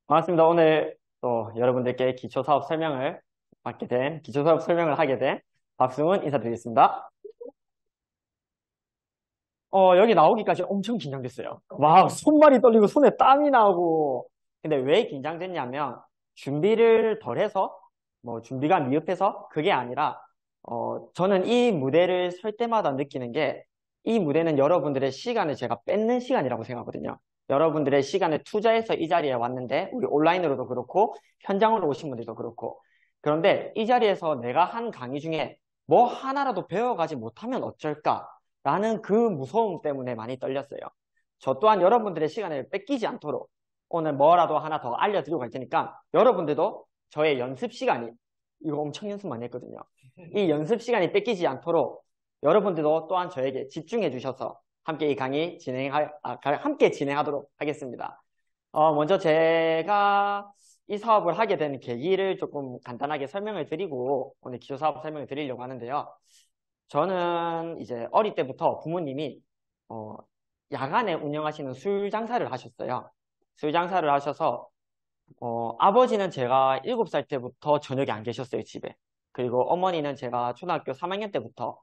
반갑습니다. 오늘 또 여러분들께 기초사업 설명을 기초사업 설명을 하게 된 박승훈 인사드리겠습니다. 여기 나오기까지 엄청 긴장됐어요. 막 손발이 떨리고 손에 땀이 나고. 근데 왜 긴장됐냐면 준비를 덜 해서 준비가 미흡해서 그게 아니라 저는 이 무대를 설 때마다 느끼는 게 이 무대는 여러분들의 시간을 제가 뺏는 시간이라고 생각하거든요. 여러분들의 시간을 투자해서 이 자리에 왔는데 우리 온라인으로도 그렇고 현장으로 오신 분들도 그렇고 그런데 이 자리에서 내가 한 강의 중에 뭐 하나라도 배워가지 못하면 어쩔까? 라는 그 무서움 때문에 많이 떨렸어요. 저 또한 여러분들의 시간을 뺏기지 않도록 오늘 뭐라도 하나 더 알려드리고 갈 테니까 여러분들도 저의 연습 시간이 이거 엄청 연습 많이 했거든요. 이 연습 시간이 뺏기지 않도록 여러분들도 또한 저에게 집중해 주셔서 함께 이 강의 함께 진행하도록 하겠습니다. 먼저 제가 이 사업을 하게 된 계기를 조금 간단하게 설명을 드리고 오늘 기초사업 설명을 드리려고 하는데요. 저는 이제 어릴 때부터 부모님이 어, 야간에 운영하시는 술 장사를 하셨어요. 술 장사를 하셔서 아버지는 제가 7살 때부터 저녁에 안 계셨어요, 집에. 그리고 어머니는 제가 초등학교 3학년 때부터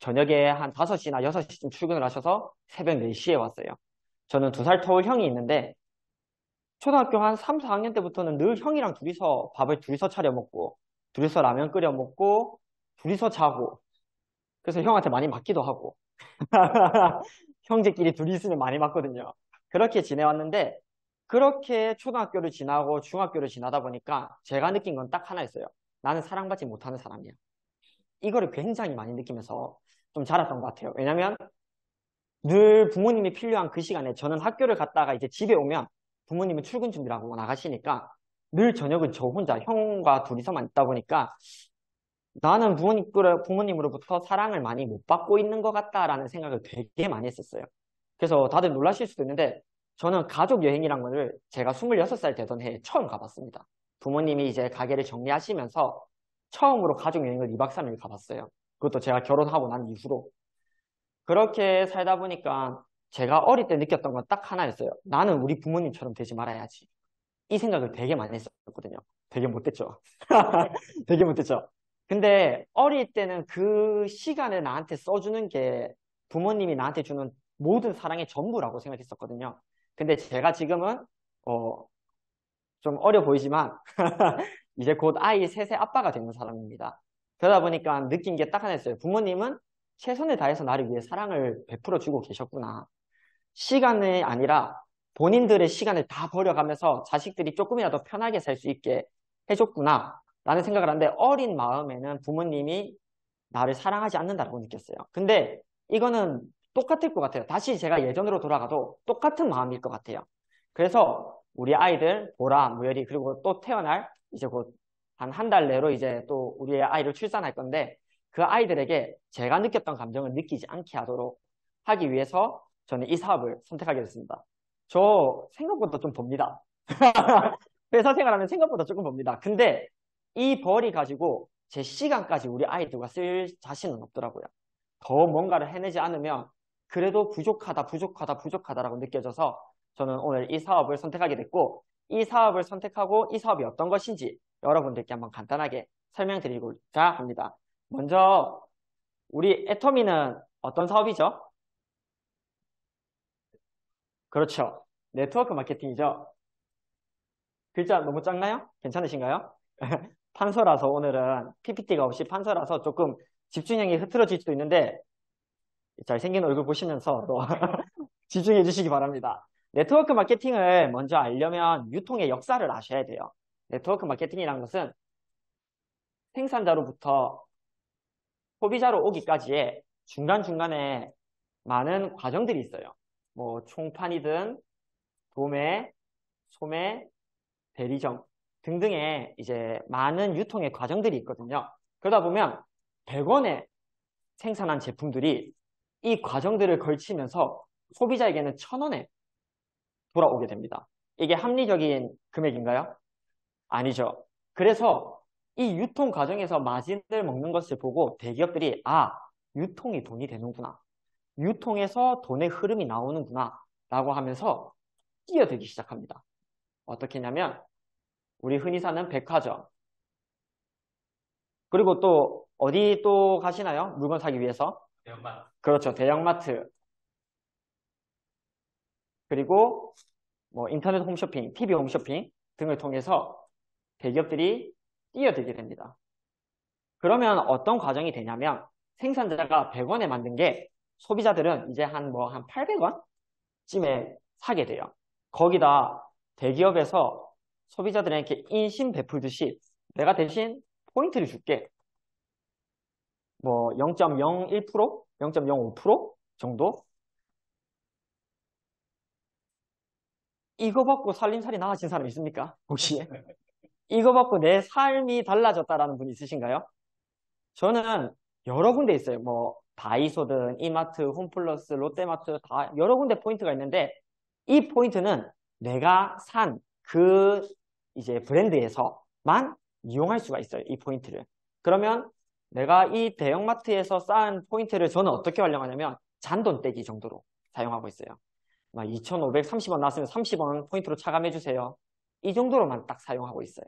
저녁에 한 5시나 6시쯤 출근을 하셔서 새벽 4시에 왔어요. 저는 2살 터울 형이 있는데 초등학교 한 3, 4학년 때부터는 늘 형이랑 둘이서 밥을 둘이서 차려 먹고 둘이서 라면 끓여 먹고 둘이서 자고 그래서 형한테 많이 맞기도 하고 형제끼리 둘이 있으면 많이 맞거든요. 그렇게 지내왔는데 그렇게 초등학교를 지나고 중학교를 지나다 보니까 제가 느낀 건 딱 하나였어요. 나는 사랑받지 못하는 사람이야. 이거를 굉장히 많이 느끼면서 좀 자랐던 것 같아요. 왜냐면 늘 부모님이 필요한 그 시간에 저는 학교를 갔다가 이제 집에 오면 부모님은 출근 준비를 하고 나가시니까 늘 저녁은 저 혼자 형과 둘이서만 있다 보니까 나는 부모님으로부터 사랑을 많이 못 받고 있는 것 같다라는 생각을 되게 많이 했었어요. 그래서 다들 놀라실 수도 있는데 저는 가족 여행이란 거를 제가 26살 되던 해에 처음 가봤습니다. 부모님이 이제 가게를 정리하시면서 처음으로 가족 여행을 2박 3일 가봤어요. 그것도 제가 결혼하고 난 이후로. 그렇게 살다 보니까 제가 어릴 때 느꼈던 건 딱 하나였어요. 나는 우리 부모님처럼 되지 말아야지. 이 생각을 되게 많이 했었거든요. 되게 못됐죠. 되게 못됐죠. 근데 어릴 때는 그 시간을 나한테 써주는 게 부모님이 나한테 주는 모든 사랑의 전부라고 생각했었거든요. 근데 제가 지금은 어, 좀 어려 보이지만 이제 곧 아이 셋의 아빠가 되는 사람입니다. 그러다 보니까 느낀 게 딱 하나 있어요. 부모님은 최선을 다해서 나를 위해 사랑을 베풀어 주고 계셨구나. 시간이 아니라 본인들의 시간을 다 버려가면서 자식들이 조금이라도 편하게 살 수 있게 해줬구나. 라는 생각을 하는데 어린 마음에는 부모님이 나를 사랑하지 않는다고 느꼈어요. 근데 이거는 똑같을 것 같아요. 다시 제가 예전으로 돌아가도 똑같은 마음일 것 같아요. 그래서 우리 아이들, 보라, 무열이, 그리고 또 태어날 이제 곧 한 달 내로 이제 또 우리의 아이를 출산할 건데 그 아이들에게 제가 느꼈던 감정을 느끼지 않게 하도록 하기 위해서 저는 이 사업을 선택하게 됐습니다. 저 생각보다 좀 봅니다. 회사 생활하면 생각보다 조금 봅니다. 근데 이 벌이 가지고 제 시간까지 우리 아이들과 쓸 자신은 없더라고요. 더 뭔가를 해내지 않으면 그래도 부족하다라고 느껴져서 저는 오늘 이 사업을 선택하게 됐고 이 사업을 선택하고 이 사업이 어떤 것인지 여러분들께 한번 간단하게 설명드리고자 합니다. 먼저 우리 애터미는 어떤 사업이죠? 그렇죠. 네트워크 마케팅이죠. 글자 너무 작나요? 괜찮으신가요? 판서라서 오늘은 PPT가 없이 판서라서 조금 집중력이 흐트러질 수도 있는데 잘생긴 얼굴 보시면서 또 집중해 주시기 바랍니다. 네트워크 마케팅을 먼저 알려면 유통의 역사를 아셔야 돼요. 네트워크 마케팅이라는 것은 생산자로부터 소비자로 오기까지의 중간중간에 많은 과정들이 있어요. 뭐 총판이든 도매, 소매, 대리점 등등의 이제 많은 유통의 과정들이 있거든요. 그러다 보면 100원에 생산한 제품들이 이 과정들을 걸치면서 소비자에게는 1,000원에 돌아오게 됩니다. 이게 합리적인 금액인가요? 아니죠. 그래서 이 유통 과정에서 마진을 먹는 것을 보고 대기업들이 유통이 돈이 되는구나. 유통에서 돈의 흐름이 나오는구나. 라고 하면서 뛰어들기 시작합니다. 어떻게 했냐면 우리 흔히 사는 백화점 그리고 또 어디 또 가시나요? 물건 사기 위해서? 대형마트. 그렇죠. 대형마트 그리고 뭐 인터넷 홈쇼핑, TV 홈쇼핑 등을 통해서 대기업들이 뛰어들게 됩니다. 그러면 어떤 과정이 되냐면 생산자가 100원에 만든 게 소비자들은 이제 한 800원쯤에 사게 돼요. 거기다 대기업에서 소비자들에게 인심 베풀듯이 내가 대신 포인트를 줄게. 뭐 0.01%, 0.05% 정도? 이거 받고 살림살이 나아진 사람 있습니까? 혹시? 이거 받고 내 삶이 달라졌다라는 분 있으신가요? 저는 여러 군데 있어요. 뭐 다이소든 이마트, 홈플러스, 롯데마트 다 여러 군데 포인트가 있는데 이 포인트는 내가 산 그 이제 브랜드에서만 이용할 수가 있어요. 이 포인트를. 그러면 내가 이 대형마트에서 쌓은 포인트를 저는 어떻게 활용하냐면 잔돈 떼기 정도로 사용하고 있어요. 막 2,530원 나왔으면 30원 포인트로 차감해 주세요. 이 정도로만 딱 사용하고 있어요.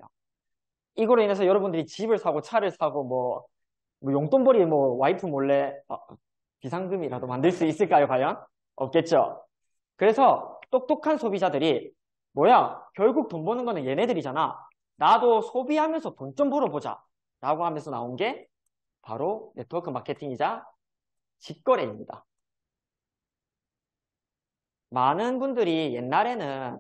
이거로 인해서 여러분들이 집을 사고 차를 사고 뭐 용돈벌이 뭐 와이프 몰래 비상금이라도 만들 수 있을까요, 과연? 없겠죠. 그래서 똑똑한 소비자들이 뭐야, 결국 돈 버는 거는 얘네들이잖아. 나도 소비하면서 돈 좀 벌어보자. 라고 하면서 나온 게 바로 네트워크 마케팅이자 직거래입니다. 많은 분들이 옛날에는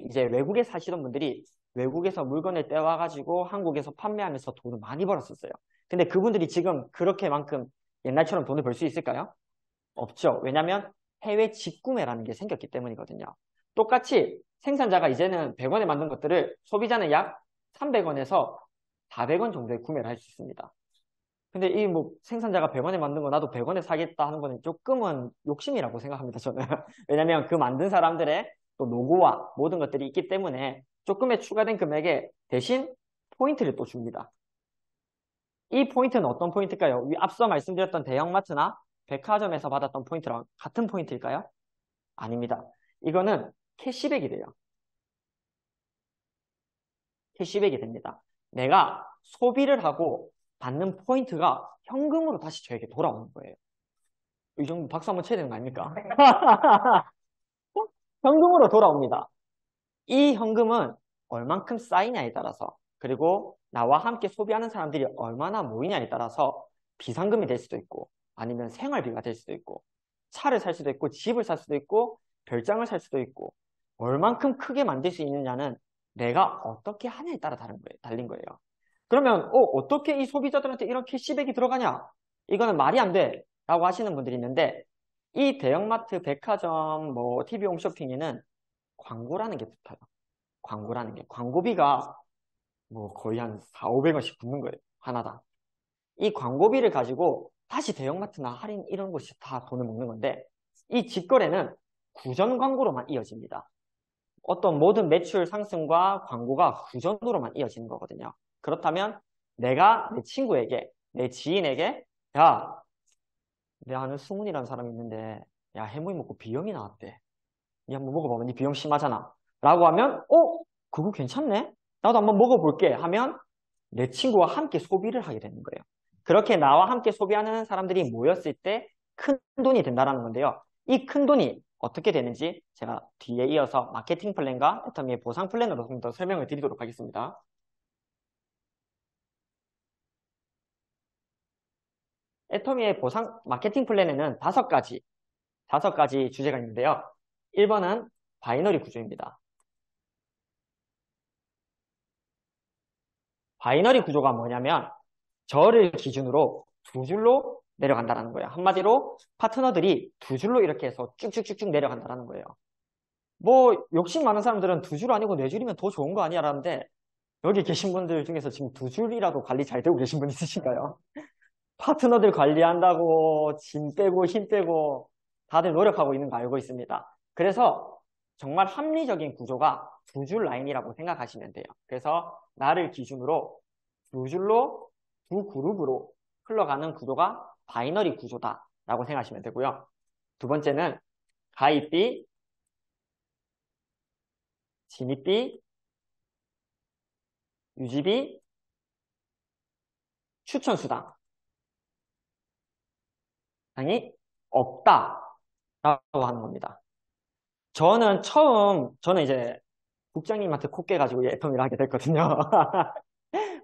이제 외국에 사시던 분들이 외국에서 물건을 떼와가지고 한국에서 판매하면서 돈을 많이 벌었었어요. 근데 그분들이 지금 그렇게만큼 옛날처럼 돈을 벌 수 있을까요? 없죠. 왜냐하면 해외 직구매라는 게 생겼기 때문이거든요. 똑같이 생산자가 이제는 100원에 만든 것들을 소비자는 약 300원에서 400원 정도에 구매를 할 수 있습니다. 근데 이 뭐 생산자가 100원에 만든 거 나도 100원에 사겠다 하는 거는 조금은 욕심이라고 생각합니다, 저는. 왜냐면 그 만든 사람들의 또 노고와 모든 것들이 있기 때문에 조금의 추가된 금액에 대신 포인트를 또 줍니다. 이 포인트는 어떤 포인트일까요? 앞서 말씀드렸던 대형마트나 백화점에서 받았던 포인트랑 같은 포인트일까요? 아닙니다. 이거는 캐시백이 돼요. 캐시백이 됩니다. 내가 소비를 하고 받는 포인트가 현금으로 다시 저에게 돌아오는 거예요. 이 정도 박수 한번 쳐야 되는 거 아닙니까? 현금으로 돌아옵니다. 이 현금은 얼만큼 쌓이냐에 따라서 그리고 나와 함께 소비하는 사람들이 얼마나 모이냐에 따라서 비상금이 될 수도 있고 아니면 생활비가 될 수도 있고 차를 살 수도 있고 집을 살 수도 있고 별장을 살 수도 있고 얼만큼 크게 만들 수 있느냐는 내가 어떻게 하냐에 따라 달린 거예요. 그러면 어떻게 이 소비자들한테 이런 캐시백이 들어가냐? 이거는 말이 안 돼. 라고 하시는 분들이 있는데 이 대형마트, 백화점, 뭐 TV 홈쇼핑에는 광고라는 게 붙어요. 광고라는 게. 광고비가 뭐 거의 한 4, 500원씩 붙는 거예요. 하나당. 이 광고비를 가지고 다시 대형마트나 할인 이런 곳이 다 돈을 먹는 건데 이 직거래는 구전 광고로만 이어집니다. 어떤 모든 매출 상승과 광고가 구전으로만 이어지는 거거든요. 그렇다면 내가 내 친구에게, 내 지인에게 야, 내 아는 승훈이라는 사람이 있는데 야, 해무이 먹고 비염이 나왔대. 니 한번 먹어봐봐. 니 비염 심하잖아. 라고 하면 그거 괜찮네? 나도 한번 먹어볼게 하면 내 친구와 함께 소비를 하게 되는 거예요. 그렇게 나와 함께 소비하는 사람들이 모였을 때 큰 돈이 된다는 건데요. 이 큰 돈이 어떻게 되는지 제가 뒤에 이어서 마케팅 플랜과 애터미의 보상 플랜으로 좀 더 설명을 드리도록 하겠습니다. 애터미의 보상 마케팅 플랜에는 다섯 가지 주제가 있는데요. 1번은 바이너리 구조입니다. 바이너리 구조가 뭐냐면 저를 기준으로 두 줄로 내려간다는 거예요. 한마디로 파트너들이 두 줄로 이렇게 해서 쭉쭉쭉쭉 내려간다는 거예요. 뭐 욕심 많은 사람들은 두 줄 아니고 네 줄이면 더 좋은 거 아니야? 라는데 여기 계신 분들 중에서 지금 두 줄이라도 관리 잘 되고 계신 분 있으신가요? 파트너들 관리한다고 짐 빼고 힘 빼고 다들 노력하고 있는 거 알고 있습니다. 그래서 정말 합리적인 구조가 두 줄 라인이라고 생각하시면 돼요. 그래서 나를 기준으로 두 줄로 두 그룹으로 흘러가는 구조가 바이너리 구조다라고 생각하시면 되고요. 두 번째는 가입비, 진입비, 유지비, 추천수당이 없다라고 하는 겁니다. 저는 이제 국장님한테 코 깨가지고 이 애터미를 하게 됐거든요.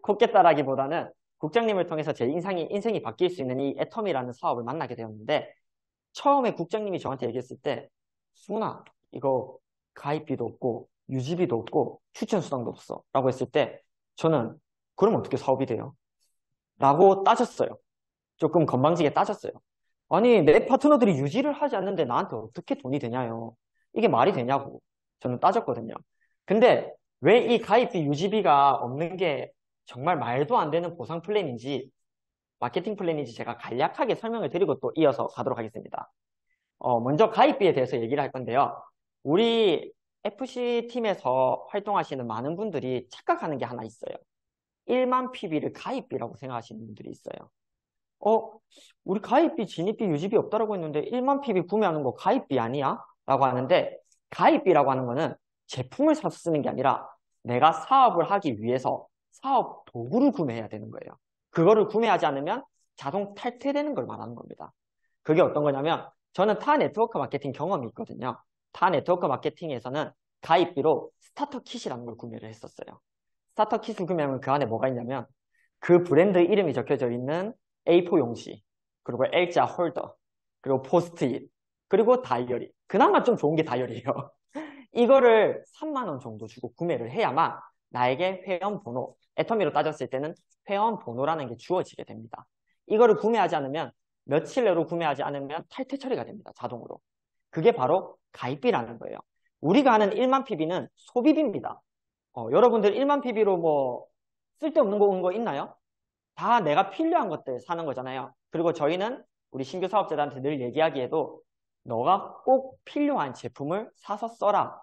코 깼다라기보다는 국장님을 통해서 제 인생이 바뀔 수 있는 이 애터미라는 사업을 만나게 되었는데, 처음에 국장님이 저한테 얘기했을 때, 수근아, 이거 가입비도 없고, 유지비도 없고, 추천수당도 없어. 라고 했을 때, 저는, 그럼 어떻게 사업이 돼요? 라고 따졌어요. 조금 건방지게 따졌어요. 아니, 내 파트너들이 유지를 하지 않는데 나한테 어떻게 돈이 되냐요? 이게 말이 되냐고. 저는 따졌거든요. 근데 왜 이 가입비, 유지비가 없는 게 정말 말도 안 되는 보상 플랜인지, 마케팅 플랜인지 제가 간략하게 설명을 드리고 또 이어서 가도록 하겠습니다. 먼저 가입비에 대해서 얘기를 할 건데요. 우리 FC팀에서 활동하시는 많은 분들이 착각하는 게 하나 있어요. 1만 PB를 가입비라고 생각하시는 분들이 있어요. 어, 우리 가입비, 진입비, 유지비 없다라고 했는데 1만 PB 구매하는 거 가입비 아니야? 라고 하는데, 가입비라고 하는 거는 제품을 사서 쓰는 게 아니라 내가 사업을 하기 위해서 사업 도구를 구매해야 되는 거예요. 그거를 구매하지 않으면 자동 탈퇴되는 걸 말하는 겁니다. 그게 어떤 거냐면, 저는 타 네트워크 마케팅 경험이 있거든요. 타 네트워크 마케팅에서는 가입비로 스타터 킷이라는 걸 구매를 했었어요. 스타터 킷을 구매하면 그 안에 뭐가 있냐면, 그 브랜드 이름이 적혀져 있는 A4 용지, 그리고 L자 홀더, 그리고 포스트잇, 그리고 다이어리. 그나마 좀 좋은 게 다이어리예요. 이거를 3만 원 정도 주고 구매를 해야만 나에게 회원 번호, 애터미로 따졌을 때는 회원 번호라는 게 주어지게 됩니다. 이거를 구매하지 않으면, 며칠 내로 구매하지 않으면 탈퇴 처리가 됩니다. 자동으로. 그게 바로 가입비라는 거예요. 우리가 하는 1만 PB는 소비비입니다. 여러분들 1만 PB로 뭐 쓸데없는 거 있나요? 다 내가 필요한 것들 사는 거잖아요. 그리고 저희는 우리 신규 사업자들한테 늘 얘기하기에도 너가 꼭 필요한 제품을 사서 써라.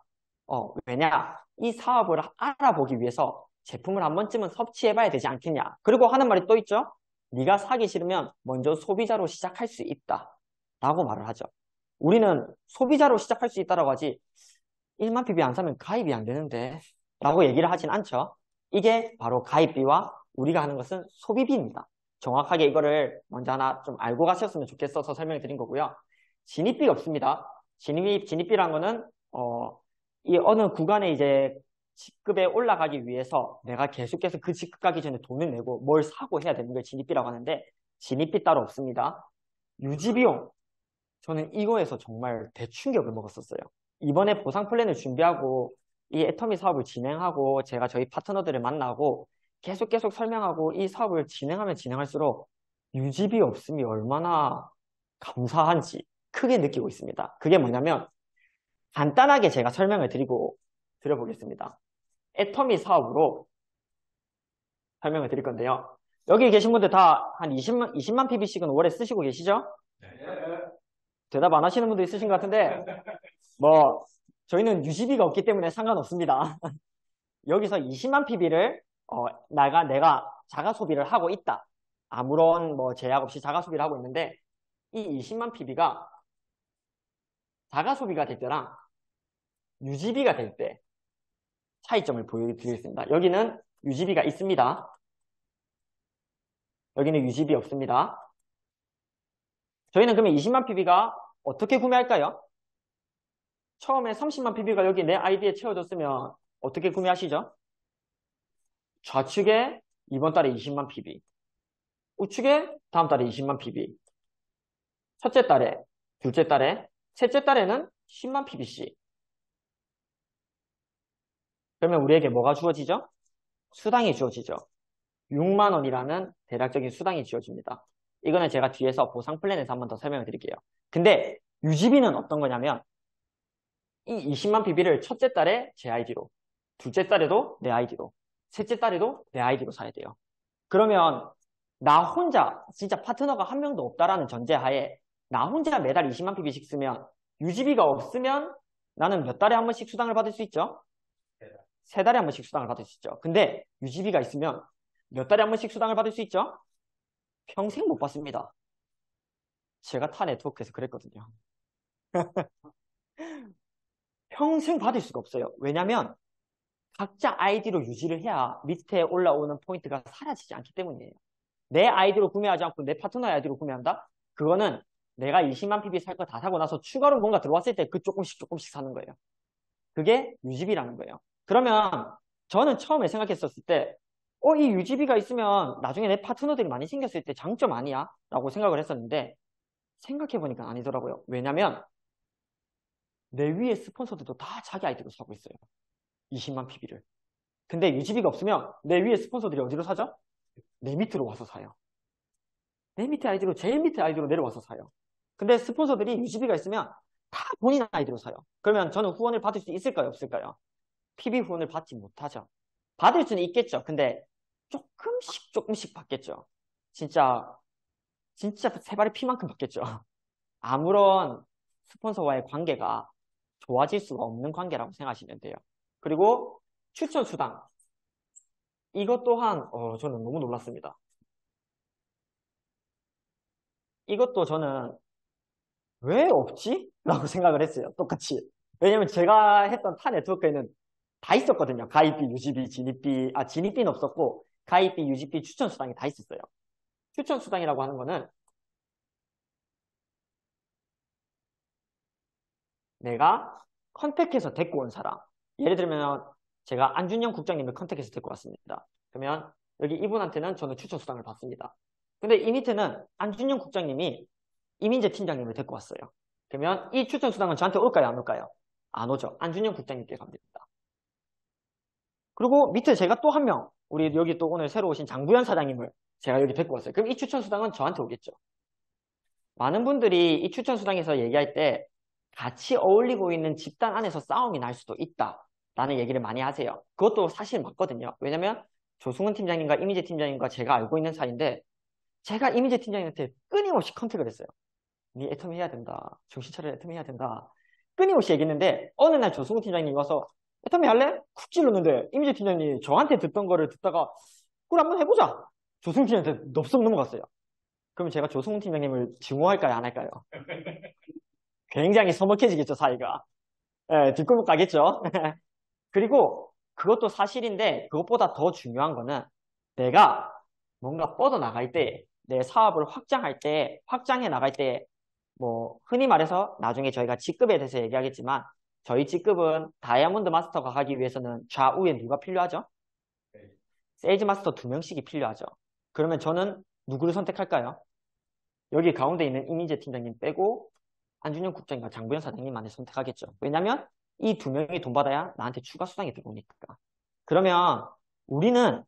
왜냐? 이 사업을 알아보기 위해서 제품을 한 번쯤은 섭취해봐야 되지 않겠냐. 그리고 하는 말이 또 있죠. 네가 사기 싫으면 먼저 소비자로 시작할 수 있다. 라고 말을 하죠. 우리는 소비자로 시작할 수 있다라고 하지 1만 PB 안 사면 가입이 안 되는데 라고 얘기를 하진 않죠. 이게 바로 가입비와 우리가 하는 것은 소비비입니다. 정확하게 이거를 먼저 하나 좀 알고 가셨으면 좋겠어서 설명을 드린 거고요. 진입비가 없습니다. 진입비란 거는 이 어느 구간에 이제 직급에 올라가기 위해서 내가 계속해서 그 직급 가기 전에 돈을 내고 뭘 사고 해야 되는 걸 진입비라고 하는데, 진입비 따로 없습니다. 유지비용. 저는 이거에서 정말 대충격을 먹었었어요. 이번에 보상 플랜을 준비하고 이 애터미 사업을 진행하고 제가 저희 파트너들을 만나고 계속 설명하고 이 사업을 진행하면 진행할수록 유지비 없음이 얼마나 감사한지 크게 느끼고 있습니다. 그게 뭐냐면, 간단하게 제가 설명을 드려보겠습니다. 애터미 사업으로 설명을 드릴 건데요. 여기 계신 분들 다 한 20만 PB씩은 월에 쓰시고 계시죠? 대답 안 하시는 분도 있으신 것 같은데, 뭐 저희는 유지비가 없기 때문에 상관없습니다. 여기서 20만 PB를 내가 자가 소비를 하고 있다. 아무런 뭐 제약 없이 자가 소비를 하고 있는데, 이 20만 PB가 자가 소비가 될 때랑 유지비가 될 때 차이점을 보여드리겠습니다. 여기는 유지비가 있습니다. 여기는 유지비 없습니다. 저희는 그러면 20만 PB가 어떻게 구매할까요? 처음에 30만 PB가 여기 내 아이디에 채워졌으면 어떻게 구매하시죠? 좌측에 이번 달에 20만 PB, 우측에 다음 달에 20만 PB, 첫째 달에, 둘째 달에, 셋째 달에는 10만 PB씩. 그러면 우리에게 뭐가 주어지죠? 수당이 주어지죠. 6만 원이라는 대략적인 수당이 주어집니다. 이거는 제가 뒤에서 보상 플랜에서 한 번 더 설명을 드릴게요. 근데 유지비는 어떤 거냐면, 이 20만 PB를 첫째 달에 제 아이디로, 둘째 달에도 내 아이디로, 셋째 달에도 내 아이디로 사야 돼요. 그러면 나 혼자 진짜 파트너가 한 명도 없다라는 전제하에 나 혼자 매달 20만 PB씩 쓰면, 유지비가 없으면 나는 몇 달에 한 번씩 수당을 받을 수 있죠? 세 달에 한 번씩 수당을 받을 수 있죠. 근데 유지비가 있으면 몇 달에 한 번씩 수당을 받을 수 있죠? 평생 못 받습니다. 제가 타 네트워크에서 그랬거든요. 평생 받을 수가 없어요. 왜냐면 각자 아이디로 유지를 해야 밑에 올라오는 포인트가 사라지지 않기 때문이에요. 내 아이디로 구매하지 않고 내 파트너의 아이디로 구매한다? 그거는 내가 20만 PB 살 거 다 사고 나서 추가로 뭔가 들어왔을 때 그 조금씩 조금씩 사는 거예요. 그게 유지비라는 거예요. 그러면 저는 처음에 생각했었을 때 이 유지비가 있으면 나중에 내 파트너들이 많이 생겼을 때 장점 아니야? 라고 생각을 했었는데 생각해보니까 아니더라고요. 왜냐면 내 위에 스폰서들도 다 자기 아이디로 사고 있어요. 20만 PB를. 근데 유지비가 없으면 내 위에 스폰서들이 어디로 사죠? 내 밑으로 와서 사요. 내 밑에 아이디로 제일 밑에 아이디로 내려와서 사요. 근데 스폰서들이 유지비가 있으면 다 본인 아이디로 사요. 그러면 저는 후원을 받을 수 있을까요? 없을까요? PB 후원을 받지 못하죠. 받을 수는 있겠죠. 근데 조금씩 조금씩 받겠죠. 진짜 세 발의 피만큼 받겠죠. 아무런 스폰서와의 관계가 좋아질 수가 없는 관계라고 생각하시면 돼요. 그리고 추천 수당. 이것 또한 저는 너무 놀랐습니다. 이것도 저는 왜 없지? 라고 생각을 했어요. 똑같이. 왜냐면 제가 했던 타 네트워크에는 다 있었거든요. 가입비, 유지비, 진입비. 진입비는 없었고 가입비, 유지비, 추천 수당이 다 있었어요. 추천 수당이라고 하는 거는 내가 컨택해서 데리고 온 사람. 예를 들면 제가 안준영 국장님을 컨택해서 데리고 왔습니다. 그러면 여기 이분한테는 저는 추천 수당을 받습니다. 근데 이 밑에는 안준영 국장님이 이민재 팀장님을 데리고 왔어요. 그러면 이 추천 수당은 저한테 올까요? 안 올까요? 안 오죠. 안준영 국장님께 갑니다. 그리고 밑에 제가 또 한 명, 우리 여기 또 오늘 새로 오신 장부현 사장님을 제가 여기 데리고 왔어요. 그럼 이 추천 수당은 저한테 오겠죠. 많은 분들이 이 추천 수당에서 얘기할 때 같이 어울리고 있는 집단 안에서 싸움이 날 수도 있다라는 얘기를 많이 하세요. 그것도 사실 맞거든요. 왜냐면 조승훈 팀장님과 이민재 팀장님과 제가 알고 있는 사이인데 제가 이민재 팀장님한테 끊임없이 컨택을 했어요. 네 애텀 해야 된다. 정신 차려 애텀 해야 된다. 끊임없이 얘기했는데 어느 날 조승훈 팀장님이 와서 애텀 할래? 쿡 찔렀는데 이민재 팀장님이 저한테 듣던 거를 듣다가 그걸 한번 해보자. 조승훈 팀장님한테 넙석 넘어갔어요. 그럼 제가 조승훈 팀장님을 증오할까요? 안 할까요? 굉장히 서먹해지겠죠, 사이가. 뒷골목 가겠죠. 그리고 그것도 사실인데 그것보다 더 중요한 거는 내가 뭔가 뻗어나갈 때, 내 사업을 확장할 때, 확장해 나갈 때, 뭐 흔히 말해서 나중에 저희가 직급에 대해서 얘기하겠지만 저희 직급은 다이아몬드 마스터가 가기 위해서는 좌우에 누가 필요하죠? 세일즈 마스터 2명씩이 필요하죠. 그러면 저는 누구를 선택할까요? 여기 가운데 있는 이민재 팀장님 빼고 안준영 국장님과 장부현 사장님만을 선택하겠죠. 왜냐면 이 2명이 돈 받아야 나한테 추가 수당이 들어오니까. 그러면 우리는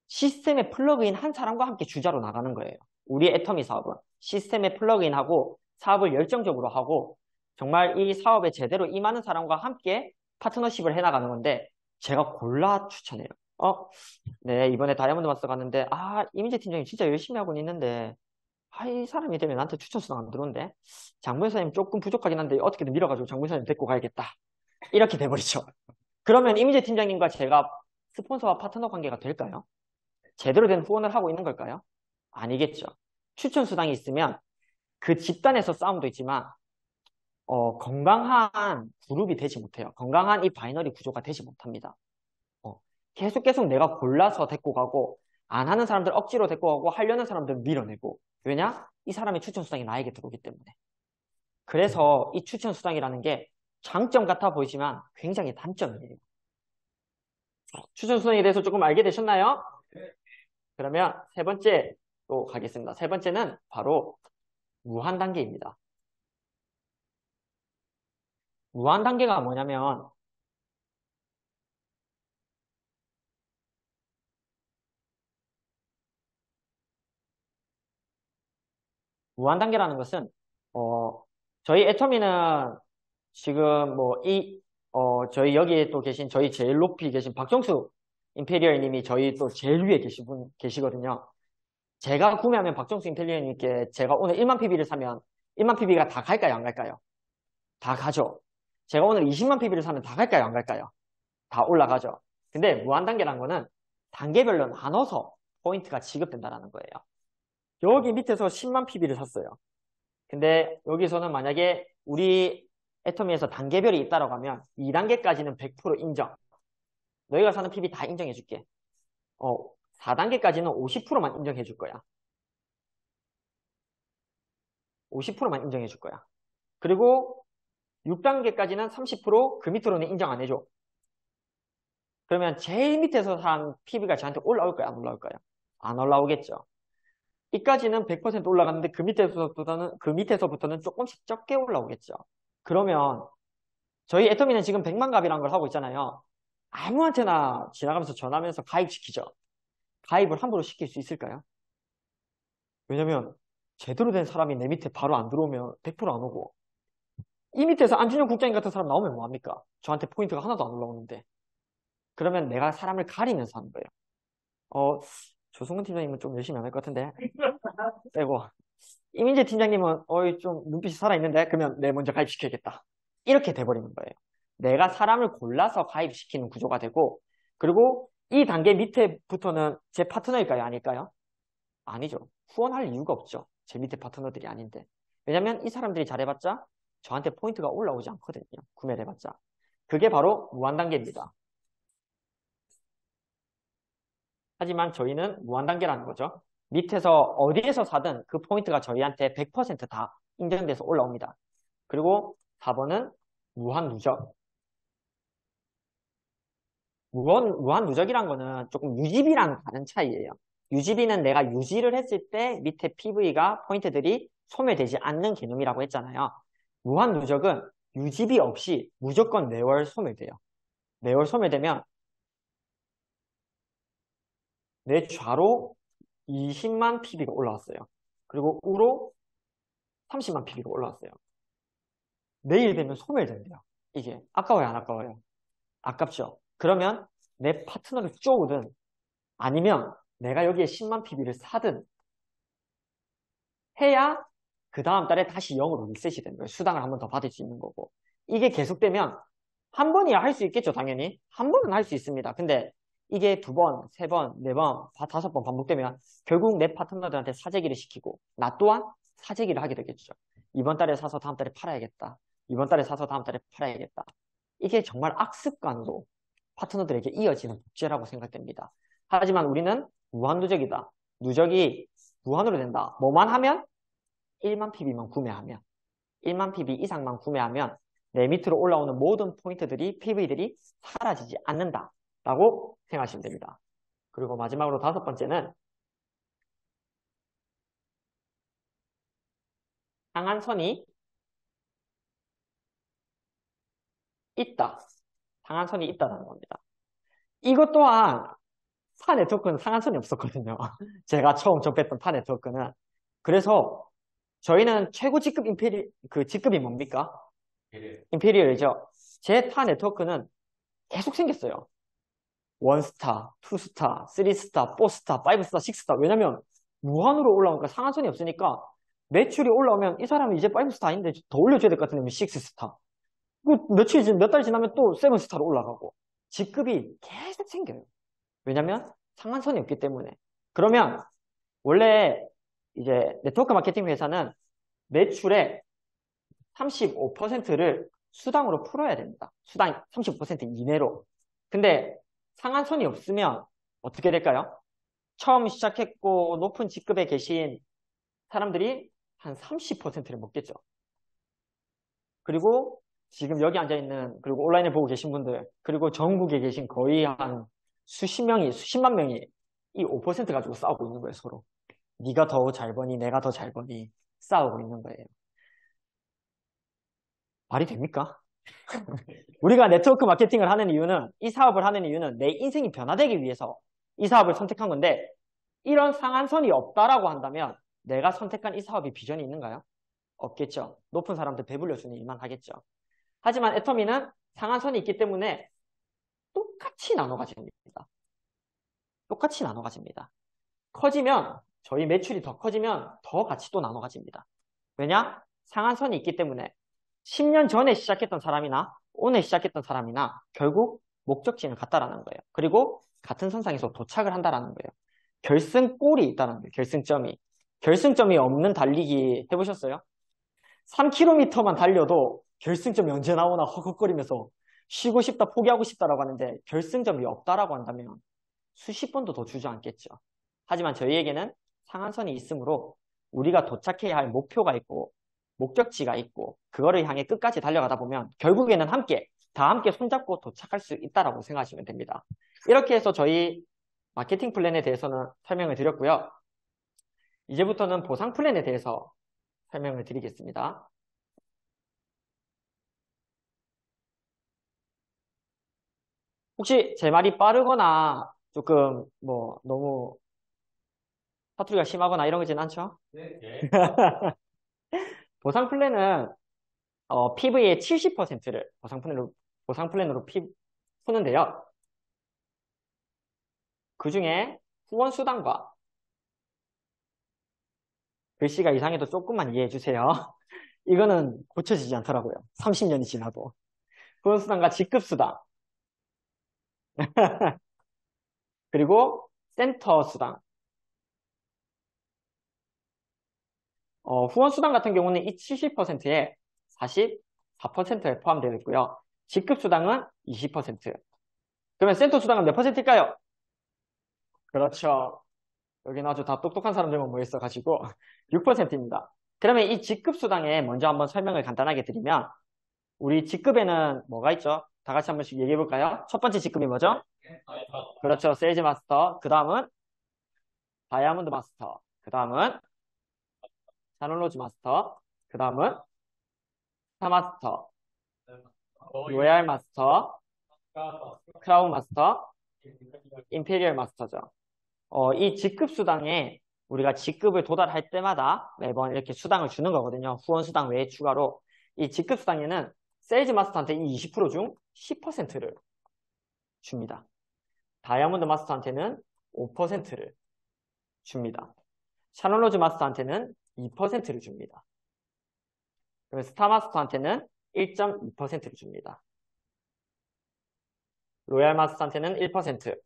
시스템에 플러그인 한 사람과 함께 주자로 나가는 거예요. 우리의 애터미 사업은 시스템에 플러그인하고 사업을 열정적으로 하고 정말 이 사업에 제대로 임하는 사람과 함께 파트너십을 해나가는 건데 제가 골라 추천해요. 네, 이번에 다이아몬드 마스터 갔는데 이민재 팀장님 진짜 열심히 하고 있는데 이 사람이 되면 나한테 추천 수당 안 들어오는데 장문사님 조금 부족하긴 한데 어떻게든 밀어가지고 장문사님 데리고 가야겠다. 이렇게 돼버리죠. 그러면 이민재 팀장님과 제가 스폰서와 파트너 관계가 될까요? 제대로 된 후원을 하고 있는 걸까요? 아니겠죠. 추천 수당이 있으면 그 집단에서 싸움도 있지만 건강한 그룹이 되지 못해요. 건강한 이 바이너리 구조가 되지 못합니다. 계속 내가 골라서 데리고 가고 안 하는 사람들 억지로 데리고 가고 하려는 사람들 밀어내고 왜냐? 이 사람의 추천 수당이 나에게 들어오기 때문에. 그래서 이 추천 수당이라는 게 장점 같아 보이지만 굉장히 단점이에요. 추천 수당에 대해서 조금 알게 되셨나요? 그러면 세 번째 또 가겠습니다. 세 번째는 바로 무한 단계입니다. 무한 단계가 뭐냐면 무한 단계라는 것은 저희 애터미는 지금 저희 여기에 또 계신 저희 제일 높이 계신 박정수 임페리얼 님이 저희 또 제일 위에 계시거든요. 제가 구매하면 박정수 임페리얼 님께 제가 오늘 1만 PB를 사면 1만 PB가 다 갈까요? 안 갈까요? 다 가죠. 제가 오늘 20만 PB를 사면 다 갈까요? 안 갈까요? 다 올라가죠. 근데 무한 단계란 거는 단계별로 나눠서 포인트가 지급된다는 거예요. 여기 밑에서 10만 PB를 샀어요. 근데 여기서는 만약에 우리 애터미에서 단계별이 있다라고 하면 2단계까지는 100% 인정. 너희가 사는 PB 다 인정해줄게. 4단계까지는 50%만 인정해줄 거야. 50%만 인정해줄 거야. 그리고 6단계까지는 30%그 밑으로는 인정 안 해줘. 그러면 제일 밑에서 산 PB가 저한테 올라올 거야, 안 올라올 거야? 안 올라오겠죠. 이까지는 100% 올라갔는데 그 밑에서부터는 조금씩 적게 올라오겠죠. 그러면 저희 애터미는 지금 100만 갑이라는 걸 하고 있잖아요. 아무한테나 지나가면서 전화하면서 가입시키죠. 가입을 함부로 시킬 수 있을까요? 왜냐면 제대로 된 사람이 내 밑에 바로 안 들어오면 100%안 오고 이 밑에서 안준영 국장님 같은 사람 나오면 뭐합니까? 저한테 포인트가 하나도 안 올라오는데. 그러면 내가 사람을 가리면서 하는 거예요. 조성근 팀장님은 좀 열심히 안 할 것 같은데. 빼고. 이민재 팀장님은 좀 눈빛이 살아있는데 그러면 내 먼저 가입시켜야겠다. 이렇게 돼버리는 거예요. 내가 사람을 골라서 가입시키는 구조가 되고 그리고 이 단계 밑에부터는 제 파트너일까요? 아닐까요? 아니죠. 후원할 이유가 없죠. 제 밑에 파트너들이 아닌데. 왜냐면 이 사람들이 잘해봤자 저한테 포인트가 올라오지 않거든요. 구매를 해봤자. 그게 바로 무한단계입니다. 하지만 저희는 무한단계라는 거죠. 밑에서 어디에서 사든 그 포인트가 저희한테 100%다 인정돼서 올라옵니다. 그리고 4번은 무한누적. 무한누적이란 거는 조금 유지비랑 다른 차이예요. 유지비는 내가 유지를 했을 때 밑에 PV가 포인트들이 소멸되지 않는 개념이라고 했잖아요. 무한누적은 유지비 없이 무조건 매월 소멸돼요. 매월 소멸되면 내 좌로 20만 PB가 올라왔어요. 그리고 우로 30만 PB가 올라왔어요. 내일 되면 소멸된대요. 이게 아까워요, 안 아까워요? 아깝죠. 그러면 내 파트너를 쪼우든 아니면 내가 여기에 10만 PB를 사든 해야 그 다음 달에 다시 0으로 리셋이 되는 거예요. 수당을 한 번 더 받을 수 있는 거고. 이게 계속되면 한 번이야 할 수 있겠죠, 당연히. 한 번은 할 수 있습니다. 근데 이게 2번, 3번, 4번, 5번 반복되면 결국 내 파트너들한테 사재기를 시키고 나 또한 사재기를 하게 되겠죠. 이번 달에 사서 다음 달에 팔아야겠다. 이번 달에 사서 다음 달에 팔아야겠다. 이게 정말 악습관으로 파트너들에게 이어지는 복제라고 생각됩니다. 하지만 우리는 무한누적이다. 누적이 무한으로 된다. 뭐만 하면? 1만 PB만 구매하면 1만 PB 이상만 구매하면 내 밑으로 올라오는 모든 포인트들이 PV들이 사라지지 않는다라고 생각하시면 됩니다. 그리고 마지막으로 5번째는 상한선이 있다. 상한선이 있다는 겁니다. 이것 또한 파 네트워크는 상한선이 없었거든요. 제가 처음 접했던 파 네트워크는. 그래서 저희는 최고 직급 그 직급이 뭡니까? 임페리얼이죠. 제 파 네트워크는 계속 생겼어요. 1스타, 2스타, 3스타, 4스타, 5스타, 6스타. 왜냐면 무한으로 올라오니까 상한선이 없으니까 매출이 올라오면 이 사람은 이제 5스타 아닌데 더 올려줘야 될 것 같은데 6스타. 몇 달 지나면 또 7스타로 올라가고 직급이 계속 생겨요. 왜냐면 상한선이 없기 때문에. 그러면 원래 이제 네트워크 마케팅 회사는 매출의 35%를 수당으로 풀어야 됩니다. 수당 35% 이내로. 근데 상한선이 없으면 어떻게 될까요? 처음 시작했고 높은 직급에 계신 사람들이 한 30%를 먹겠죠. 그리고 지금 여기 앉아있는 그리고 온라인에 보고 계신 분들 그리고 전국에 계신 거의 한 수십만 명이 이 5% 가지고 싸우고 있는 거예요, 서로. 네가 더 잘 버니 내가 더 잘 버니 싸우고 있는 거예요. 말이 됩니까? 우리가 네트워크 마케팅을 하는 이유는 이 사업을 하는 이유는 내 인생이 변화되기 위해서 이 사업을 선택한 건데 이런 상한선이 없다라고 한다면 내가 선택한 이 사업이 비전이 있는가요? 없겠죠. 높은 사람들 배불려 주는 일만 하겠죠. 하지만 애터미는 상한선이 있기 때문에 똑같이 나눠 가집니다. 똑같이 나눠 가집니다. 커지면 저희 매출이 더 커지면 더 같이 또 나눠 가집니다. 왜냐? 상한선이 있기 때문에 10년 전에 시작했던 사람이나 오늘 시작했던 사람이나 결국 목적지는 같다라는 거예요. 그리고 같은 선상에서 도착을 한다라는 거예요. 결승골이 있다는 거예요. 결승점이. 결승점이 없는 달리기 해보셨어요? 3km만 달려도 결승점이 언제 나오나 허걱거리면서 쉬고 싶다, 포기하고 싶다라고 하는데 결승점이 없다라고 한다면 수십 번도 더 주저앉겠죠. 하지만 저희에게는 상한선이 있으므로 우리가 도착해야 할 목표가 있고 목적지가 있고 그거를 향해 끝까지 달려가다 보면 결국에는 다 함께 손잡고 도착할 수 있다라고 생각하시면 됩니다. 이렇게 해서 저희 마케팅 플랜에 대해서는 설명을 드렸고요. 이제부터는 보상 플랜에 대해서 설명을 드리겠습니다. 혹시 제 말이 빠르거나 조금 뭐 너무 사투리가 심하거나 이런 거진 않죠? 네. 보상 플랜은 PV의 70%를 보상 플랜으로 푸는데요. 그 중에 후원 수당과 글씨가 이상해도 조금만 이해해 주세요. 이거는 고쳐지지 않더라고요. 30년이 지나도. 후원 수당과 직급 수당 그리고 센터 수당. 후원 수당 같은 경우는 이 70%에 44%에 포함되어 있고요. 직급 수당은 20%. 그러면 센터 수당은 몇 퍼센트일까요? 그렇죠. 여기는 아주 다 똑똑한 사람들만 모여있어가지고 6%입니다. 그러면 이 직급 수당에 먼저 한번 설명을 간단하게 드리면 우리 직급에는 뭐가 있죠? 다 같이 한 번씩 얘기해 볼까요? 첫 번째 직급이 뭐죠? 그렇죠. 세일즈 마스터. 그 다음은 다이아몬드 마스터. 그 다음은 샤놀로즈 마스터. 그 다음은 스타 마스터. 로얄 마스터. 크라운 마스터. 임페리얼 마스터죠. 이 직급 수당에 우리가 직급을 도달할 때마다 매번 이렇게 수당을 주는 거거든요. 후원 수당 외에 추가로. 이 직급 수당에는 세일즈 마스터한테 이 20%중 10%를 줍니다. 다이아몬드 마스터한테는 5%를 줍니다. 샤놀로즈 마스터한테는 2%를 줍니다. 그리고 스타 마스터한테는 1.2%를 줍니다. 로얄 마스터한테는 1%,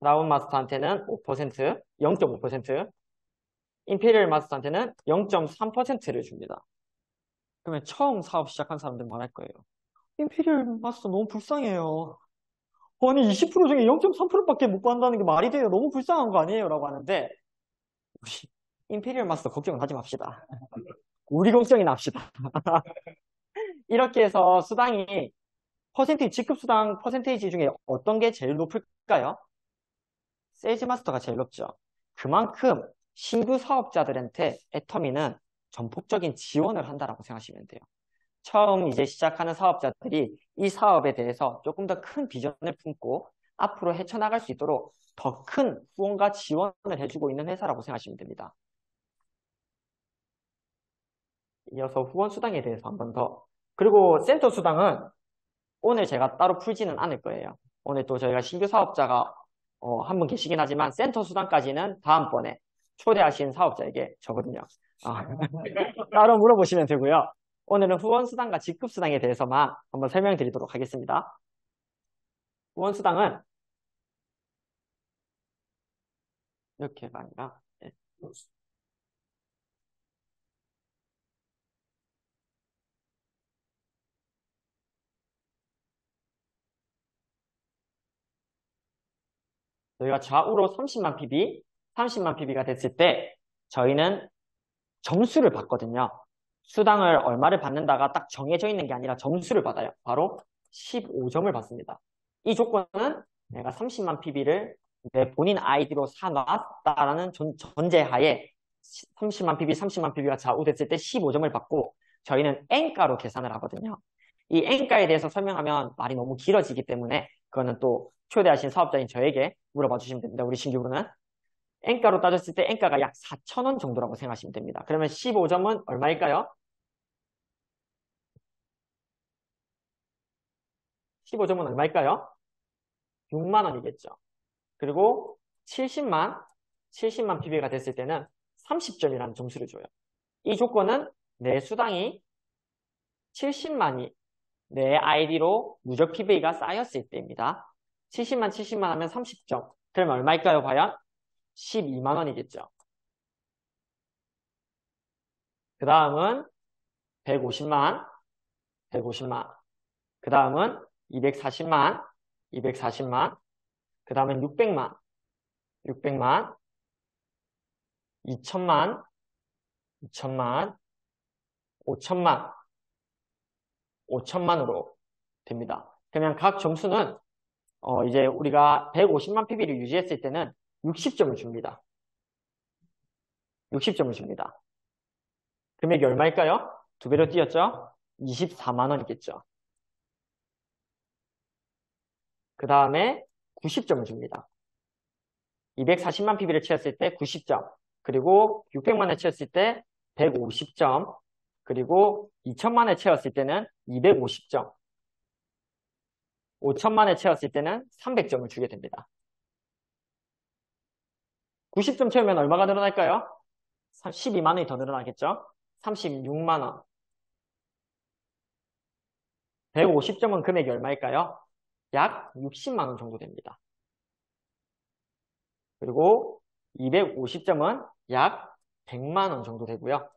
크라운 마스터한테는 5%, 0.5%, 임페리얼 마스터한테는 0.3%를 줍니다. 그러면 처음 사업 시작한 사람들 말할 거예요. 임페리얼 마스터 너무 불쌍해요. 아니 20% 중에 0.3%밖에 못 받는다는 게 말이 돼요. 너무 불쌍한 거 아니에요? 라고 하는데 우리 임페리얼 마스터 걱정을 하지 맙시다. 우리 걱정이 납시다. 이렇게 해서 수당이 직급 수당 퍼센테이지 중에 어떤 게 제일 높을까요? 세일즈 마스터가 제일 높죠. 그만큼 신규 사업자들한테 애터미는 전폭적인 지원을 한다라고 생각하시면 돼요. 처음 이제 시작하는 사업자들이 이 사업에 대해서 조금 더 큰 비전을 품고 앞으로 헤쳐나갈 수 있도록 더 큰 후원과 지원을 해주고 있는 회사라고 생각하시면 됩니다. 이어서 후원 수당에 대해서 한 번 더. 그리고 센터 수당은 오늘 제가 따로 풀지는 않을 거예요. 오늘 또 저희가 신규 사업자가 한 분 계시긴 하지만 센터 수당까지는 다음번에 초대하신 사업자에게 저거든요. 따로 물어보시면 되고요. 오늘은 후원 수당과 직급 수당에 대해서만 한번 설명드리도록 하겠습니다. 후원 수당은 이렇게가 아니라 네. 저희가 좌우로 30만 PB, 30만 PB가 됐을 때 저희는 점수를 받거든요. 수당을 얼마를 받는다가 딱 정해져 있는 게 아니라 점수를 받아요. 바로 15점을 받습니다. 이 조건은 내가 30만 PB를 내 본인 아이디로 사놨다라는 전제하에 30만 PB, 30만 PB가 좌우됐을 때 15점을 받고 저희는 N가로 계산을 하거든요. 이 N가에 대해서 설명하면 말이 너무 길어지기 때문에 그거는 또 초대하신 사업자인 저에게 물어봐 주시면 됩니다. 우리 신규분은. N가로 따졌을 때 N가가 약 4,000원 정도라고 생각하시면 됩니다. 그러면 15점은 얼마일까요? 15점은 얼마일까요? 6만 원이겠죠. 그리고 70만 PB가 됐을 때는 30점이라는 점수를 줘요. 이 조건은 내 수당이 70만이 내 아이디로 누적 PB가 쌓였을 때입니다. 70만 하면 30점. 그러면 얼마일까요, 과연? 12만 원이겠죠. 그 다음은 150만. 그 다음은 240만, 240만, 그 다음에 600만, 600만, 2천만, 2천만, 5천만, 5천만으로 됩니다. 그러면 각 점수는 이제 우리가 150만 PB를 유지했을 때는 60점을 줍니다. 60점을 줍니다. 금액이 얼마일까요? 두 배로 뛰었죠? 24만 원이겠죠. 그 다음에 90점을 줍니다. 240만 PB를 채웠을 때 90점, 그리고 600만을 채웠을 때 150점, 그리고 2천만을 채웠을 때는 250점, 5천만을 채웠을 때는 300점을 주게 됩니다. 90점 채우면 얼마가 늘어날까요? 12만 원이 더 늘어나겠죠? 36만 원. 150점은 금액이 얼마일까요? 약 60만 원 정도 됩니다. 그리고 250점은 약 100만 원 정도 되고요.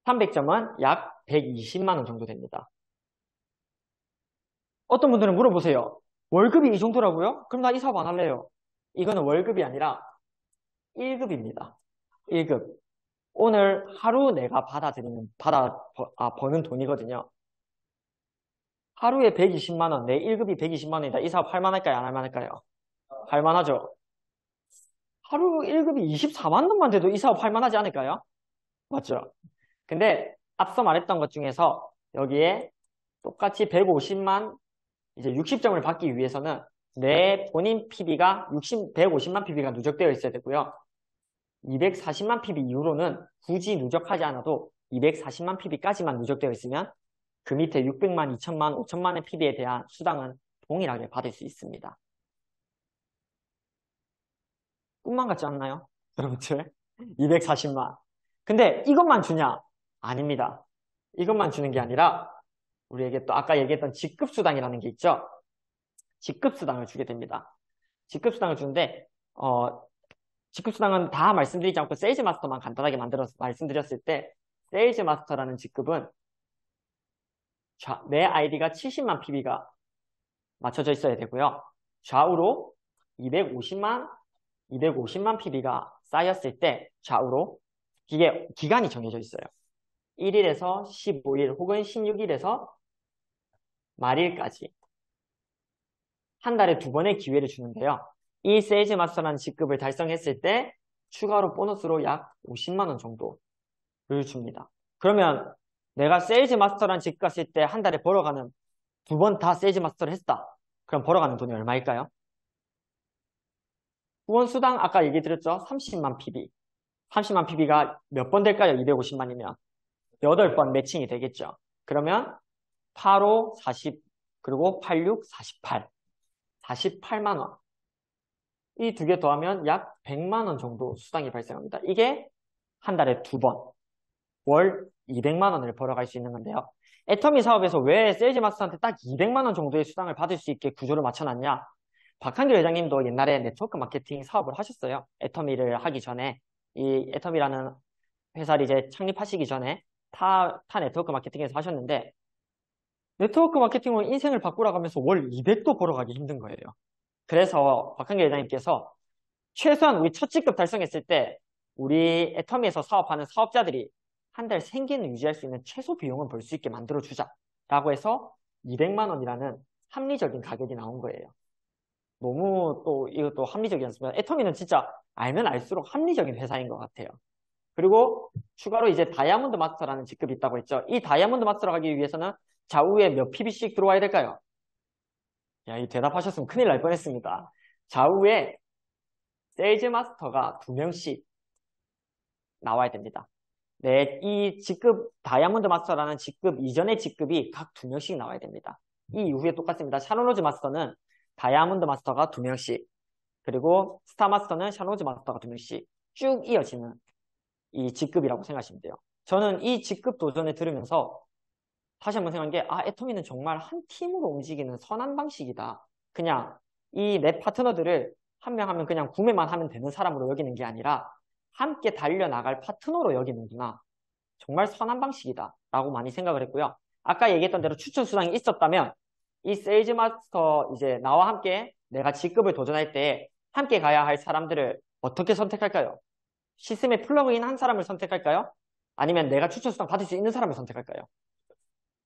300점은 약 120만 원 정도 됩니다. 어떤 분들은 물어보세요. 월급이 이 정도라고요? 그럼 나 이 사업 안 할래요. 이거는 월급이 아니라 1급입니다. 1급. 오늘 하루 내가 버는 돈이거든요. 하루에 120만 원, 내 1급이 120만 원이다. 이 사업 할만할까요? 안 할만할까요? 할만하죠. 하루 1급이 24만 원만 돼도 이 사업 할만하지 않을까요? 맞죠? 근데 앞서 말했던 것 중에서 여기에 똑같이 150만, 이제 60점을 받기 위해서는 내 본인 PB가 150만 PB가 누적되어 있어야 되고요. 240만 PB 이후로는 굳이 누적하지 않아도 240만 PB까지만 누적되어 있으면 그 밑에 600만, 2천만, 5천만의 PB에 대한 수당은 동일하게 받을 수 있습니다. 꿈만 같지 않나요? 여러분들? 240만. 근데 이것만 주냐? 아닙니다. 이것만 주는 게 아니라 우리에게 또 아까 얘기했던 직급수당이라는 게 있죠. 직급수당을 주게 됩니다. 직급수당을 주는데 직급수당은 다 말씀드리지 않고 세일즈 마스터만 간단하게 만들어서 말씀드렸을 때 세일즈 마스터라는 직급은 내 아이디가 70만 PB가 맞춰져 있어야 되고요. 좌우로 250만 PB가 쌓였을 때 좌우로 이게 기간이 정해져 있어요. 1일에서 15일 혹은 16일에서 말일까지 한 달에 2번의 기회를 주는데요. 이 세일즈 마스터라는 직급을 달성했을 때 추가로 보너스로 약 50만 원 정도를 줍니다. 그러면 내가 세일즈 마스터라는 직급 갔을 때 한 달에 벌어가는 2번 다 세일즈 마스터를 했다. 그럼 벌어가는 돈이 얼마일까요? 후원 수당 아까 얘기 드렸죠? 30만 PB. 30만 PB가 몇 번 될까요? 250만이면 8번 매칭이 되겠죠. 그러면 85, 40, 그리고 86, 48. 48만 원. 이 두 개 더하면 약 100만 원 정도 수당이 발생합니다. 이게 한 달에 2번, 월 200만 원을 벌어갈 수 있는 건데요. 애터미 사업에서 왜 세일즈 마스터한테 딱 200만 원 정도의 수당을 받을 수 있게 구조를 맞춰놨냐? 박한길 회장님도 옛날에 네트워크 마케팅 사업을 하셨어요. 애터미를 하기 전에. 이 애터미라는 회사를 이제 창립하시기 전에 타 네트워크 마케팅에서 하셨는데 네트워크 마케팅으로 인생을 바꾸라고 하면서 월 200도 벌어가기 힘든 거예요. 그래서 박한길 회장님께서 최소한 우리 첫 직급 달성했을 때 우리 애터미에서 사업하는 사업자들이 한 달 생계는 유지할 수 있는 최소 비용은 벌 수 있게 만들어주자 라고 해서 200만 원이라는 합리적인 가격이 나온 거예요. 너무 또 이것도 합리적이지 않습니까? 애터미는 진짜 알면 알수록 합리적인 회사인 것 같아요. 그리고 추가로 이제 다이아몬드 마스터라는 직급이 있다고 했죠. 이 다이아몬드 마스터로 가기 위해서는 좌우에 몇 PB씩 들어와야 될까요? 야, 이 대답하셨으면 큰일 날 뻔했습니다. 좌우에 세일즈 마스터가 2명씩 나와야 됩니다. 네, 이 직급 다이아몬드 마스터라는 직급 이전의 직급이 각 2명씩 나와야 됩니다. 이 이후에 똑같습니다. 샤론로즈 마스터는 다이아몬드 마스터가 2명씩, 그리고 스타 마스터는 샤론로즈 마스터가 2명씩 쭉 이어지는 이 직급이라고 생각하시면 돼요. 저는 이 직급 도전을 들으면서 다시 한번 생각한 게, 애터미는 정말 한 팀으로 움직이는 선한 방식이다. 그냥 이 내 파트너들을 한 명 하면 그냥 구매만 하면 되는 사람으로 여기는 게 아니라 함께 달려나갈 파트너로 여기는구나. 정말 선한 방식이다. 라고 많이 생각을 했고요. 아까 얘기했던 대로 추천 수당이 있었다면 이 세일즈 마스터 이제 나와 함께 내가 직급을 도전할 때 함께 가야 할 사람들을 어떻게 선택할까요? 시스템에 플러그인 한 사람을 선택할까요? 아니면 내가 추천 수당 받을 수 있는 사람을 선택할까요?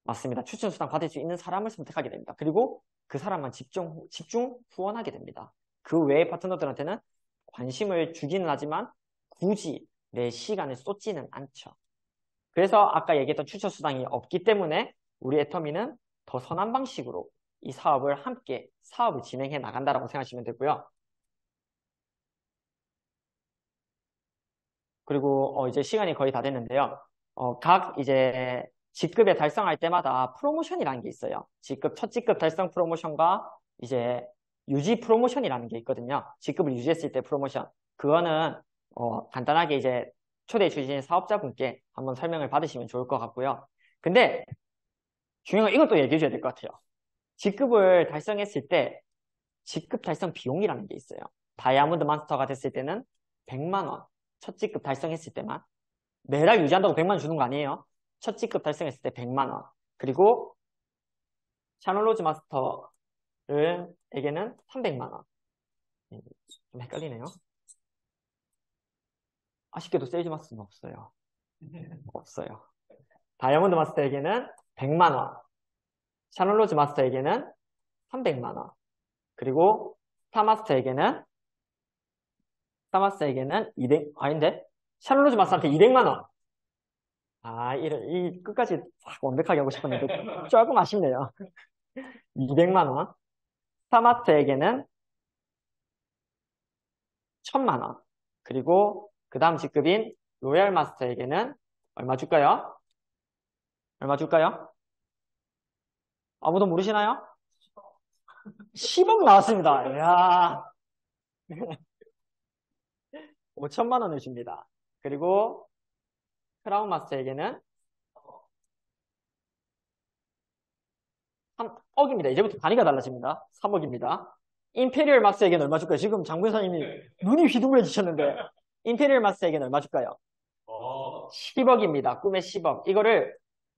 맞습니다. 추천 수당 받을 수 있는 사람을 선택하게 됩니다. 그리고 그 사람만 집중 후원하게 됩니다. 그 외의 파트너들한테는 관심을 주기는 하지만 굳이 내 시간을 쏟지는 않죠. 그래서 아까 얘기했던 추천 수당이 없기 때문에 우리 애터미는 더 선한 방식으로 이 사업을 함께 사업을 진행해 나간다라고 생각하시면 되고요. 그리고 이제 시간이 거의 다 됐는데요. 각 이제 직급에 달성할 때마다 프로모션이라는 게 있어요. 첫 직급 달성 프로모션과 이제 유지 프로모션이라는 게 있거든요. 직급을 유지했을 때 프로모션. 그거는 간단하게 이제 초대해 주신 사업자분께 한번 설명을 받으시면 좋을 것 같고요. 근데 중요한 건 이것도 얘기해 줘야 될 것 같아요. 직급을 달성했을 때 직급 달성 비용이라는 게 있어요. 다이아몬드 마스터가 됐을 때는 100만 원. 첫 직급 달성했을 때만. 매달 유지한다고 100만 원 주는 거 아니에요. 첫 직급 달성했을 때 100만 원. 그리고 샤놀로즈 마스터에게는 300만 원. 좀 헷갈리네요. 아쉽게도 세일즈 마스터는 없어요. 없어요. 다이아몬드 마스터에게는 100만 원. 샤놀로즈 마스터에게는 300만 원. 그리고 스타마스터에게는 200, 샤놀로즈 마스터한테 200만 원. 이 끝까지 완벽하게 하고 싶었는데 조금 아쉽네요. 200만 원. 스타마스터에게는 1000만 원. 그리고 그 다음 직급인 로얄 마스터에게는 얼마 줄까요? 얼마 줄까요? 아무도 모르시나요? 10억 나왔습니다. 이야. 5천만 원을 줍니다. 그리고 크라운 마스터에게는 3억입니다. 이제부터 단위가 달라집니다. 3억입니다. 임페리얼 마스터에게는 얼마 줄까요? 지금 장군사님이 눈이 휘둥그레지셨는데 임페리얼 마스터에게는 얼마 줄까요? 10억입니다. 꿈의 10억. 이거를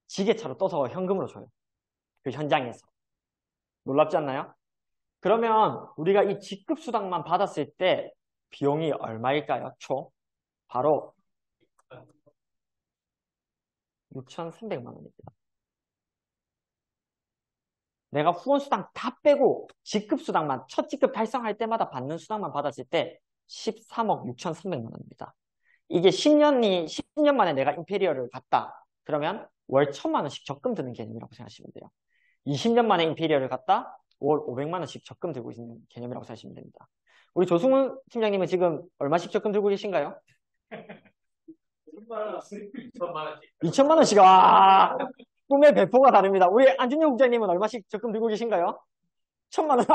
지게차로 떠서 현금으로 줘요. 그 현장에서. 놀랍지 않나요? 그러면 우리가 이 직급 수당만 받았을 때 비용이 얼마일까요? 총? 바로 6,300만 원입니다. 내가 후원 수당 다 빼고 직급 수당만 첫 직급 달성할 때마다 받는 수당만 받았을 때 13억 6,300만 원입니다. 이게 10년 만에 내가 임페리얼을 갔다. 그러면 월 1,000만 원씩 적금 드는 개념이라고 생각하시면 돼요. 20년 만에 임페리얼을 갔다. 월 500만 원씩 적금 들고 있는 개념이라고 생각하시면 됩니다. 우리 조승훈 팀장님은 지금 얼마씩 적금 들고 계신가요? 2천만 원씩. 와, 꿈의 배포가 다릅니다. 우리 안준영 국장님은 얼마씩 적금 들고 계신가요? 1,000만 원.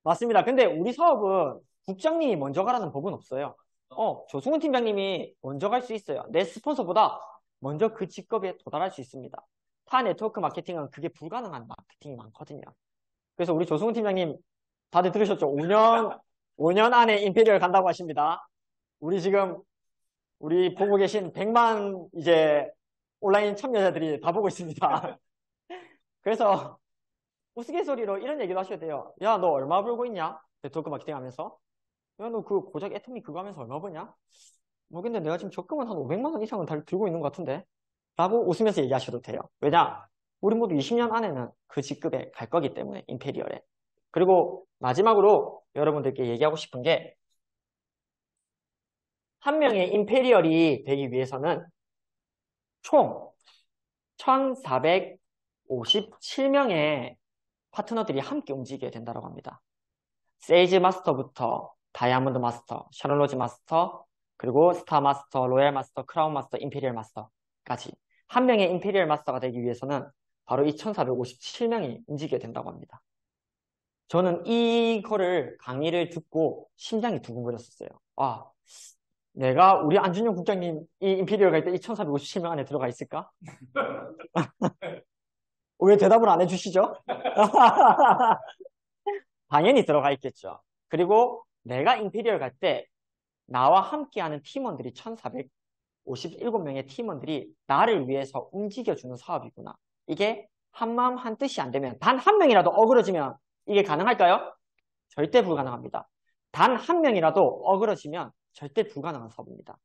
맞습니다. 근데 우리 사업은 국장님이 먼저 가라는 법은 없어요. 조승훈 팀장님이 먼저 갈 수 있어요. 내 스폰서보다 먼저 그 직급에 도달할 수 있습니다. 타 네트워크 마케팅은 그게 불가능한 마케팅이 많거든요. 그래서 우리 조승훈 팀장님 다들 들으셨죠? 5년 안에 임페리얼 간다고 하십니다. 우리 보고 계신 100만 이제 온라인 참여자들이 다 보고 있습니다. 그래서 우스갯소리로 이런 얘기도 하셔야 돼요. 야, 너 얼마 벌고 있냐? 네트워크 마케팅 하면서. 야, 너 그 고작 애터미 그거 하면서 얼마 버냐? 근데 내가 지금 적금은 한 500만 원 이상은 들고 있는 것 같은데? 라고 웃으면서 얘기하셔도 돼요. 왜냐? 우리 모두 20년 안에는 그 직급에 갈 거기 때문에, 임페리얼에. 그리고 마지막으로 여러분들께 얘기하고 싶은 게, 한 명의 임페리얼이 되기 위해서는 총 1,457명의 파트너들이 함께 움직여야 된다고 합니다. 세일즈 마스터부터 다이아몬드 마스터, 샤를로즈 마스터, 그리고 스타 마스터, 로얄 마스터, 크라운 마스터, 임페리얼 마스터까지 한 명의 임페리얼 마스터가 되기 위해서는 바로 이 1,457명이 움직여야 된다고 합니다. 저는 이거를 강의를 듣고 심장이 두근거렸었어요. 내가 우리 안준영 국장님 이 임페리얼 갈 때 이 1,457명 안에 들어가 있을까? 왜 대답을 안 해주시죠? 당연히 들어가 있겠죠. 그리고 내가 임페리얼 갈 때 나와 함께하는 팀원들이 57명의 팀원들이 나를 위해서 움직여주는 사업이구나. 이게 한마음 한뜻이 안 되면 단 한 명이라도 어그러지면 이게 가능할까요? 절대 불가능합니다. 단 한 명이라도 어그러지면 절대 불가능한 사업입니다.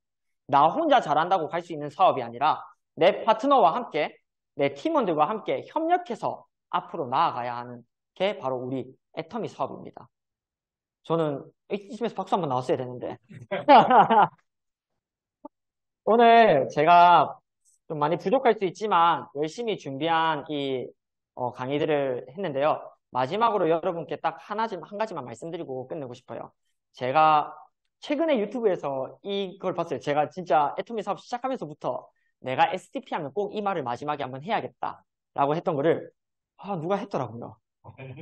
나 혼자 잘한다고 갈 수 있는 사업이 아니라 내 파트너와 함께 내 팀원들과 함께 협력해서 앞으로 나아가야 하는 게 바로 우리 애터미 사업입니다. 저는 이쯤에서 박수 한번 나왔어야 되는데 오늘 제가 좀 많이 부족할 수 있지만 열심히 준비한 이 강의들을 했는데요. 마지막으로 여러분께 딱 한 가지만 말씀드리고 끝내고 싶어요. 제가 최근에 유튜브에서 이걸 봤어요. 제가 진짜 애토미 사업 시작하면서부터 내가 SDP 하면 꼭 이 말을 마지막에 한번 해야겠다라고 했던 거를 누가 했더라고요.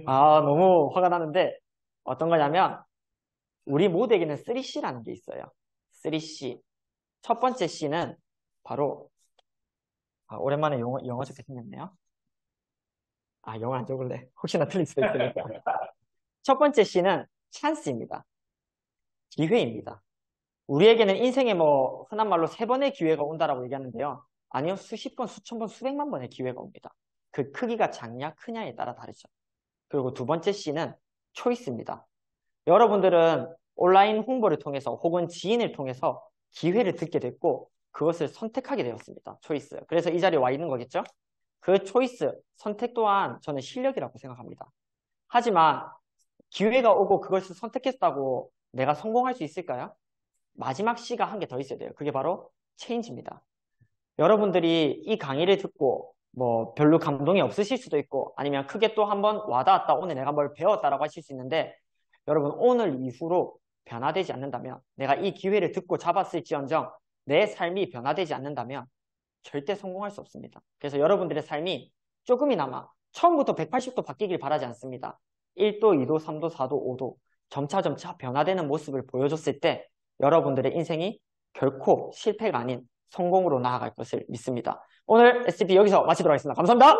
너무 화가 나는데 어떤 거냐면 우리 모두에게는 3C라는 게 있어요. 3C. 첫 번째 C는 바로 오랜만에 영어 적게 생겼네요. 영어 안 적을래. 혹시나 틀릴 수도 있으니까. 첫 번째 C는 찬스입니다. 기회입니다. 우리에게는 인생에 뭐 흔한 말로 3번의 기회가 온다라고 얘기하는데요. 아니요. 수십 번, 수천 번, 수백만 번의 기회가 옵니다. 그 크기가 작냐 크냐에 따라 다르죠. 그리고 두 번째 C는 초이스입니다. 여러분들은 온라인 홍보를 통해서 혹은 지인을 통해서 기회를 듣게 됐고 그것을 선택하게 되었습니다. 초이스. 그래서 이 자리에 와 있는 거겠죠? 그 초이스, 선택 또한 저는 실력이라고 생각합니다. 하지만 기회가 오고 그것을 선택했다고 내가 성공할 수 있을까요? 마지막 C가 한 개 더 있어야 돼요. 그게 바로 체인지입니다. 여러분들이 이 강의를 듣고 뭐 별로 감동이 없으실 수도 있고 아니면 크게 또 한번 와닿았다. 오늘 내가 뭘 배웠다라고 하실 수 있는데 여러분 오늘 이후로 변화되지 않는다면 내가 이 기회를 듣고 잡았을지언정 내 삶이 변화되지 않는다면 절대 성공할 수 없습니다. 그래서 여러분들의 삶이 조금이나마 처음부터 180도 바뀌길 바라지 않습니다. 1도, 2도, 3도, 4도, 5도 점차 변화되는 모습을 보여줬을 때 여러분들의 인생이 결코 실패가 아닌 성공으로 나아갈 것을 믿습니다. 오늘 SCP 여기서 마치도록 하겠습니다. 감사합니다.